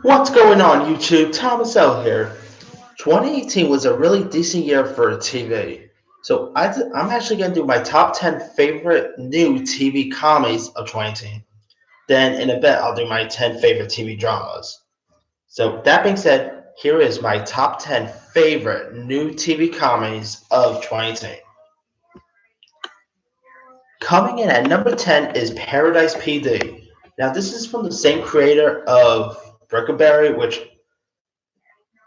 What's going on, YouTube? Thomas L here. 2018 was a really decent year for TV. So I'm actually going to do my top 10 favorite new TV comedies of 2018. Then in a bit, I'll do my 10 favorite TV dramas. So that being said, here is my top 10 favorite new TV comedies of 2018. Coming in at number 10 is Paradise PD. Now, this is from the same creator of Brickleberry, which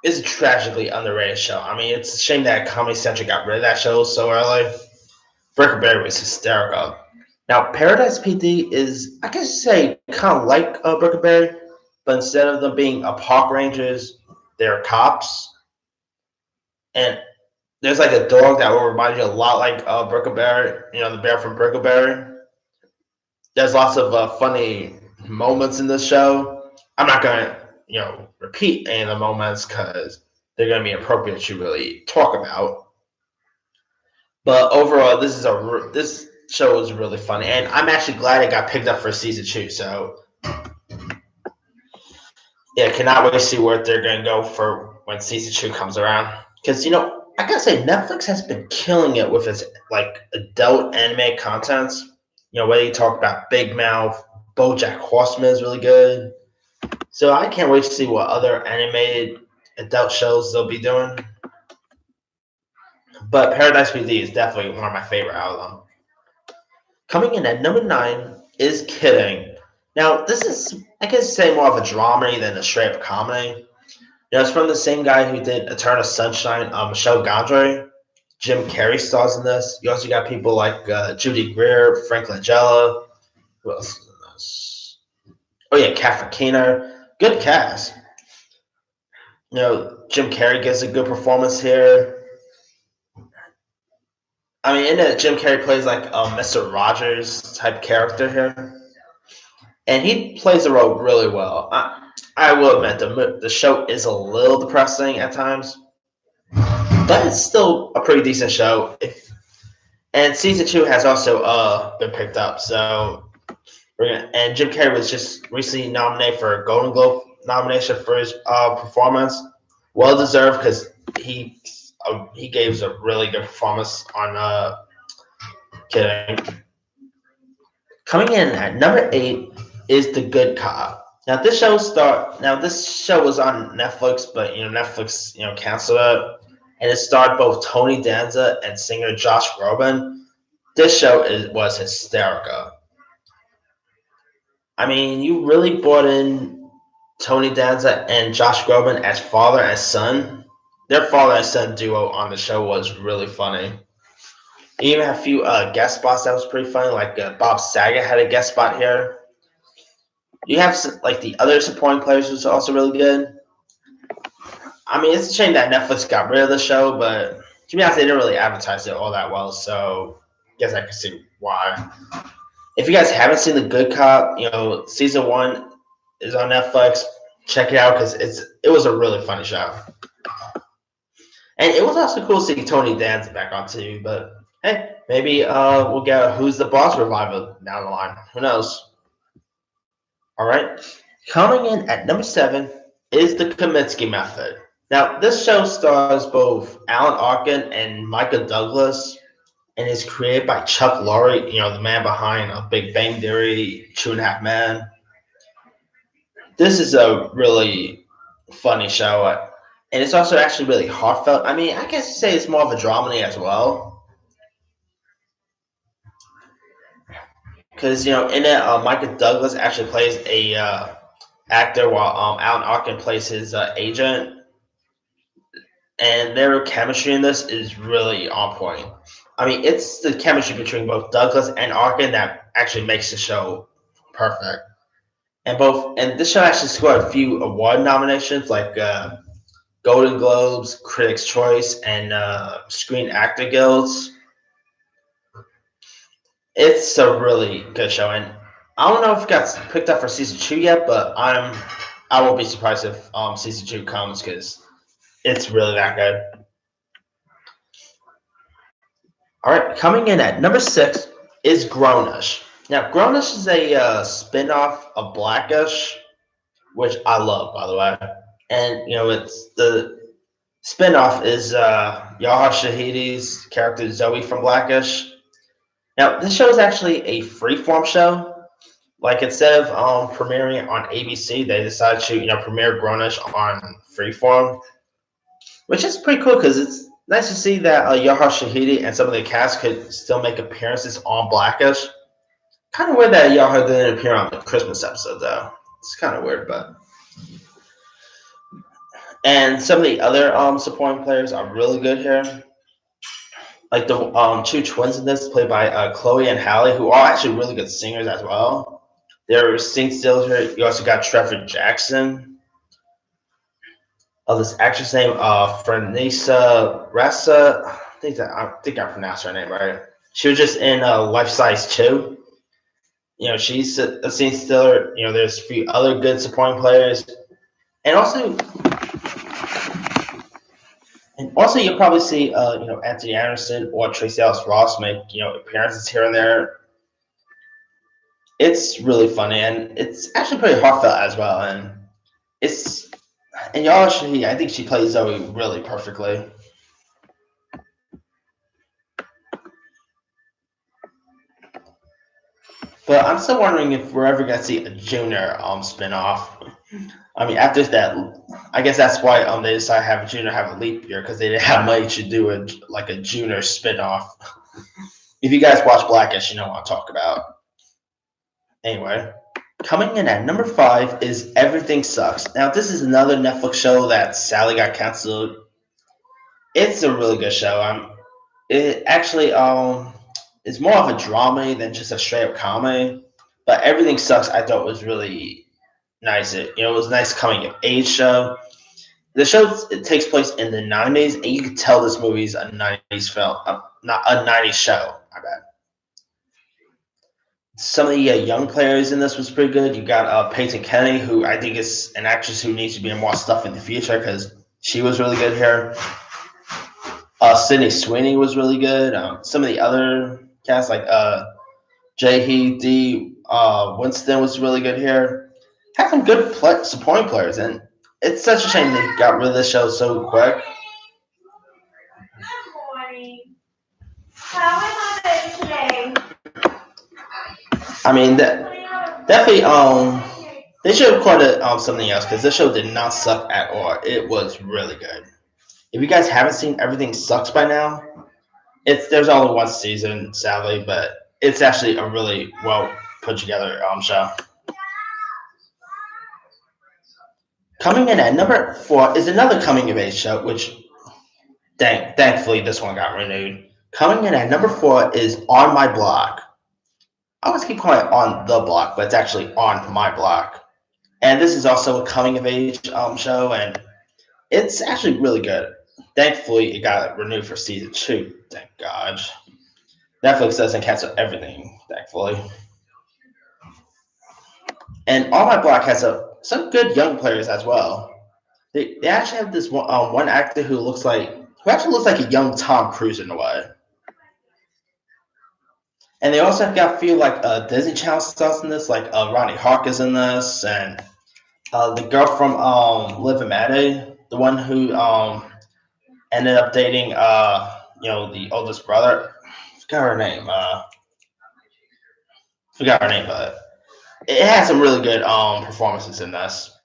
is a tragically underrated show. I mean, it's a shame that Comedy Central got rid of that show so early. Brickleberry was hysterical. Now, Paradise PD is, I guess, say, kind of like Brickleberry, but instead of them being park rangers, they're cops. And there's like a dog that will remind you a lot like Brickleberry, the bear from Brickleberry. There's lots of funny moments in this show. I'm not gonna, repeat any of the moments because they're gonna be appropriate to really talk about. But overall, this show is really funny, and I'm actually glad it got picked up for season 2. So yeah, cannot wait to see where they're gonna go for when season 2 comes around. Because I gotta say, Netflix has been killing it with its like adult anime content. Whether you talk about Big Mouth, BoJack Horseman is really good. So I can't wait to see what other animated adult shows they'll be doing. But Paradise PD is definitely one of my favorite out of them. Coming in at number 9 is Kidding. Now, this is, I guess, say more of a dramedy than a straight up comedy. It's from the same guy who did Eternal Sunshine, Michel Gondry. Jim Carrey stars in this. You also got people like Judy Greer, Frank Langella. Who else is in this? Oh yeah, Catherine Keener. Good cast. Jim Carrey gives a good performance here. I mean, in it, Jim Carrey plays like a Mr. Rogers type character here, and he plays the role really well. I will admit the show is a little depressing at times, but it's still a pretty decent show. And season 2 has also been picked up, so and Jim Carrey was just recently nominated for a Golden Globe nomination for his performance. Well deserved because he gave a really good performance on Kidding. Coming in at number 8 is The Good Cop. Now this show was on Netflix, but Netflix canceled it, and it starred both Tony Danza and singer Josh Groban. This show was hysterical. I mean, you really brought in Tony Danza and Josh Groban as father and son. Their father and son duo on the show was really funny. You even had a few guest spots that was pretty funny, like Bob Saget had a guest spot here. You have like the other supporting players was also really good. I mean, it's a shame that Netflix got rid of the show, but to be honest, they didn't really advertise it all that well, so I guess I can see why. If you guys haven't seen The Good Cop, season 1 is on Netflix. Check it out because it was a really funny show. And it was also cool seeing Tony Danza back on too. But hey, maybe we'll get a Who's the Boss revival down the line. Who knows? All right. Coming in at number 7 is The Kaminsky Method. Now, this show stars both Alan Arkin and Michael Douglas, and is created by Chuck Lorre, the man behind Big Bang Theory, Two and a Half Men. This is a really funny show, and it's also actually really heartfelt. I mean, I guess you say it's more of a dramedy as well, because in it, Michael Douglas actually plays a actor, while Alan Arkin plays his agent, and their chemistry in this is really on point. I mean, it's the chemistry between both Douglas and Arkin that actually makes the show perfect. And this show actually scored a few award nominations like Golden Globes, Critics' Choice, and Screen Actor Guilds. It's a really good show, and I don't know if it got picked up for season 2 yet, but I won't be surprised if season 2 comes because it's really that good. All right, coming in at number 6 is Grownish. Now, Grownish is a spin-off of Blackish. which I love, by the way. And it's the spinoff is Yaha Shahidi's character Zoe from Blackish. Now, this show is actually a freeform show. Like instead of premiering on ABC, they decided to premiere Grownish on Freeform, which is pretty cool because it's nice to see that Yaha Shahidi and some of the cast could still make appearances on Blackish. Kind of weird that Yaha didn't appear on the Christmas episode though. It's kind of weird, but and some of the other supporting players are really good here. Like the two twins in this, played by Chloe and Hallie, who are actually really good singers as well. They're sing still here. You also got Trevor Jackson. This actress named Fernisa Ressa. I think I pronounced her name right. She was just in Life Size 2. She's a scene stiller. There's a few other good supporting players, and also you'll probably see Anthony Anderson or Tracy Ellis Ross make appearances here and there. It's really funny and it's actually pretty heartfelt as well, and it's and y'all I think she plays Zoe really perfectly. But I'm still wondering if we're ever gonna see a Junior spinoff. I mean, after that, I guess that's why they decided to have Junior have a leap year because they didn't have money to do a Junior spinoff. If you guys watch Blackish, you know what I'm talking about. Anyway, coming in at number 5 is Everything Sucks. Now, this is another Netflix show that sadly got canceled. It's a really good show. It actually it's more of a drama than just a straight up comedy. But Everything Sucks, I thought was really nice. It was a nice coming of age show. The show it takes place in the 90s, and you can tell this movie's a 90s film, not a 90s show. I bet. Some of the young players in this was pretty good. You got Peyton Kennedy, who I think is an actress who needs to be in more stuff in the future because she was really good here. Sydney Sweeney was really good. Some of the other cast, like Jaehee D. Winston, was really good here. Had some good supporting players, and it's such a shame they got rid of this show so quick. Good morning. How am I today? I mean, definitely. They should have called it something else because this show did not suck at all. It was really good. If you guys haven't seen Everything Sucks by now, there's only one season, sadly, but it's actually a really well put together show. Coming in at number 4 is another coming of age show, which thankfully this one got renewed. Coming in at number 4 is On My Block. I always keep calling it On the Block, but it's actually On My Block. And this is also a coming of age show, and it's actually really good. Thankfully, it got renewed for season 2. Thank God. Netflix doesn't cancel everything, thankfully. And On My Block has some good young players as well. They actually have this one actor who actually looks like a young Tom Cruise in a way. And they also have got a few Disney Channel stars in this, like Ronnie Hawk is in this, and the girl from Liv and Maddie, the one who ended up dating the oldest brother. Forgot her name. But it has some really good performances in this,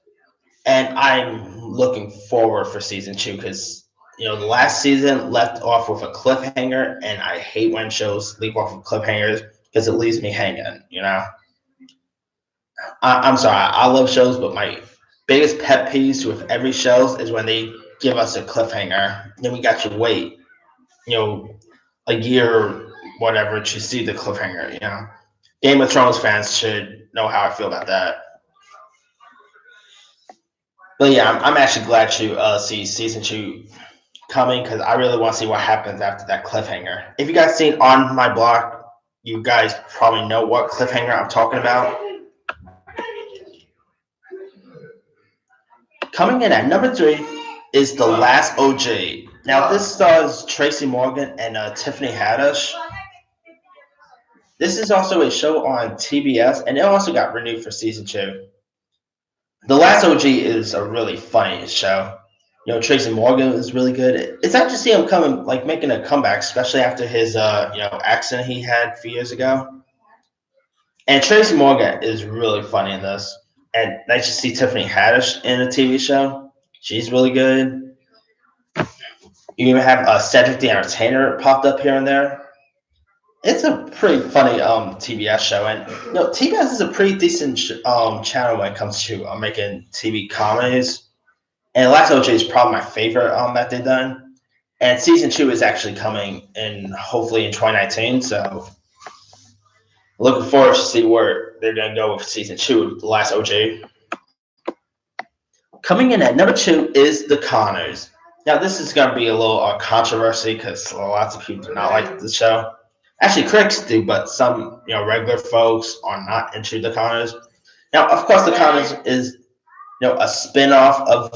and I'm looking forward for season 2 because the last season left off with a cliffhanger, and I hate when shows leave off with cliffhangers because it leaves me hanging. I'm sorry, I love shows, but my biggest pet peeves with every show is when they give us a cliffhanger, then we got to wait, a year or whatever to see the cliffhanger. Game of Thrones fans should know how I feel about that. But yeah, I'm actually glad to see season 2 coming because I really want to see what happens after that cliffhanger. If you guys seen On My Block, you guys probably know what cliffhanger I'm talking about. Coming in at number 3 is The Last OJ. Now, this stars Tracy Morgan and Tiffany Haddish. This is also a show on TBS, and it also got renewed for season 2. The Last OG is a really funny show. Tracy Morgan is really good. It's nice to see him coming, like making a comeback, especially after his accident he had a few years ago. And Tracy Morgan is really funny in this. And nice to see Tiffany Haddish in a TV show. She's really good. You even have Cedric the Entertainer popped up here and there. It's a pretty funny TBS show, and TBS is a pretty decent channel when it comes to making TV comedies. And Last OJ is probably my favorite that they've done. And season 2 is actually coming in hopefully in 2019. So looking forward to see where they're going to go with season 2 of The Last OJ. Coming in at number 2 is The Conners. Now this is going to be a little controversy because lots of people do not like the show. Actually, critics do, but some regular folks are not into The Conners. Now, of course, The Conners is a spin-off of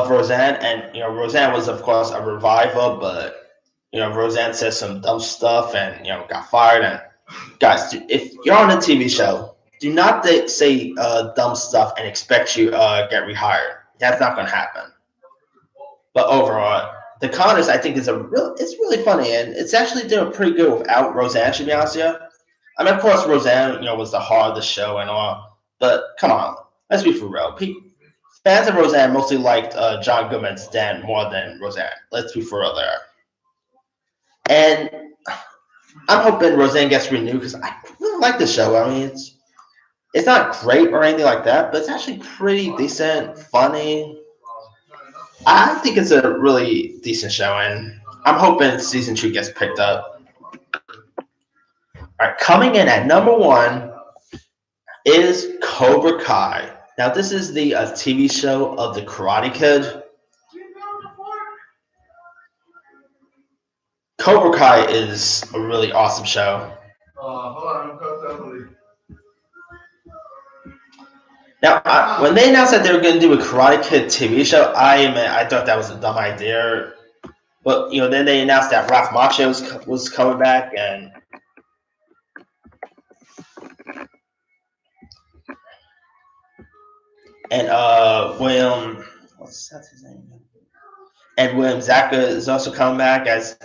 Roseanne, and Roseanne was of course a revival, but Roseanne said some dumb stuff and got fired. And guys, if you're on a TV show, do not say dumb stuff and expect you get rehired. That's not going to happen. But overall, The Conners I think it's really funny, and it's actually doing pretty good without Roseanne. To be honest with you, I mean, of course, Roseanne was the heart of the show and all, but come on, let's be for real. Fans of Roseanne mostly liked John Goodman's Dan more than Roseanne. Let's be for real there. And I'm hoping Roseanne gets renewed because I really like the show. I mean, it's not great or anything like that, but it's actually pretty decent, funny. I think it's a really decent show, and I'm hoping season 2 gets picked up. All right, coming in at number 1 is Cobra Kai. Now, this is the TV show of the Karate Kid. Cobra Kai is a really awesome show. Now, when they announced that they were going to do a Karate Kid TV show, I thought that was a dumb idea. But then they announced that Ralph Macchio was coming back, and William, what's his name? And William Zaka is also coming back as.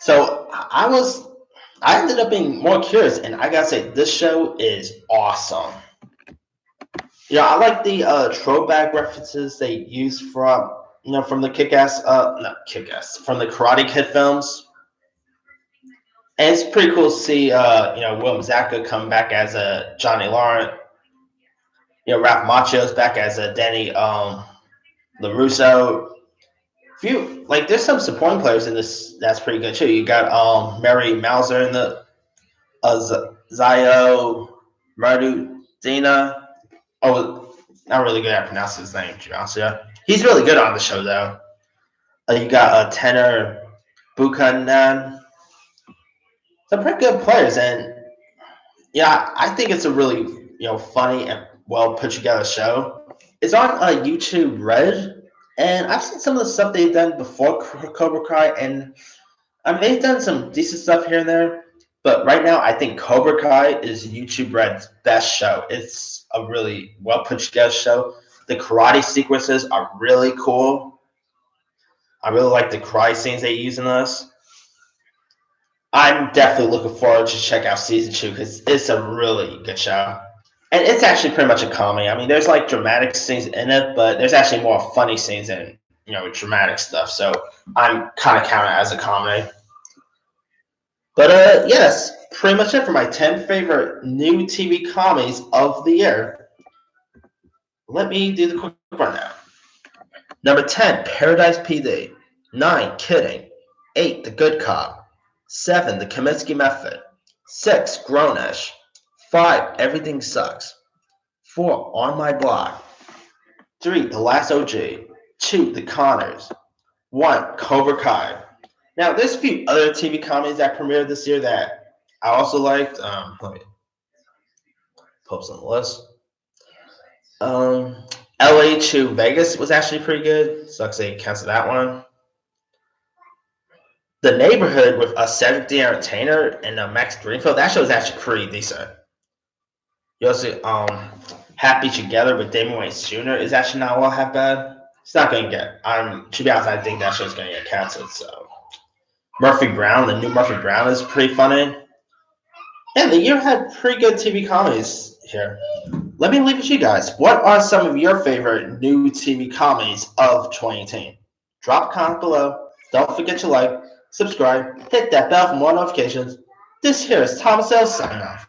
So I ended up being more curious, and I gotta say, this show is awesome. I like the throwback references they use from from the from the Karate Kid films. And it's pretty cool to see William Zaka come back as a Johnny Lawrence. Ralph Macchio's back as a Danny LaRusso. There's some supporting players in this that's pretty good too. You got Mary Mauser in the Zio Mardudina. Oh, not really good at pronouncing his name, to be honest with you. He's really good on the show though. You got Tenor Buchanan. Some pretty good players, and I think it's a really funny and well put together show. It's on YouTube Red, and I've seen some of the stuff they've done before Cobra Kai, and I mean they've done some decent stuff here and there. But right now, I think Cobra Kai is YouTube Red's best show. It's a really well put together show. The karate sequences are really cool. I really like the karate scenes they use in this. I'm definitely looking forward to check out season 2 because it's a really good show. And it's actually pretty much a comedy. I mean, there's like dramatic scenes in it, but there's actually more funny scenes and dramatic stuff. So I'm kind of counting it as a comedy. But yes, pretty much it for my 10 favorite new TV comedies of the year. Let me do the quick rundown. Number 10, Paradise PD. 9, Kidding. 8, The Good Cop. 7, The Kaminsky Method. 6, Grownish. 5, Everything Sucks. 4, On My Block. 3, The Last OG. 2, The Conners. 1, Cobra Kai. Now, there's a few other TV comedies that premiered this year that I also liked. Let me post on the list. LA to Vegas was actually pretty good. Sucks they canceled that one. The Neighborhood with Cedric the Entertainer and Max Greenfield. That show is actually pretty decent. You also Happy Together with Damon Wayans Jr. is actually not all that bad. It's not gonna get. To be honest, I think that show's gonna get canceled. So Murphy Brown, the new Murphy Brown, is pretty funny. Yeah, the year had pretty good TV comedies here. Let me leave it to you guys. What are some of your favorite new TV comedies of 2018? Drop a comment below. Don't forget to like, subscribe, hit that bell for more notifications. This here is Thomas L. signing off.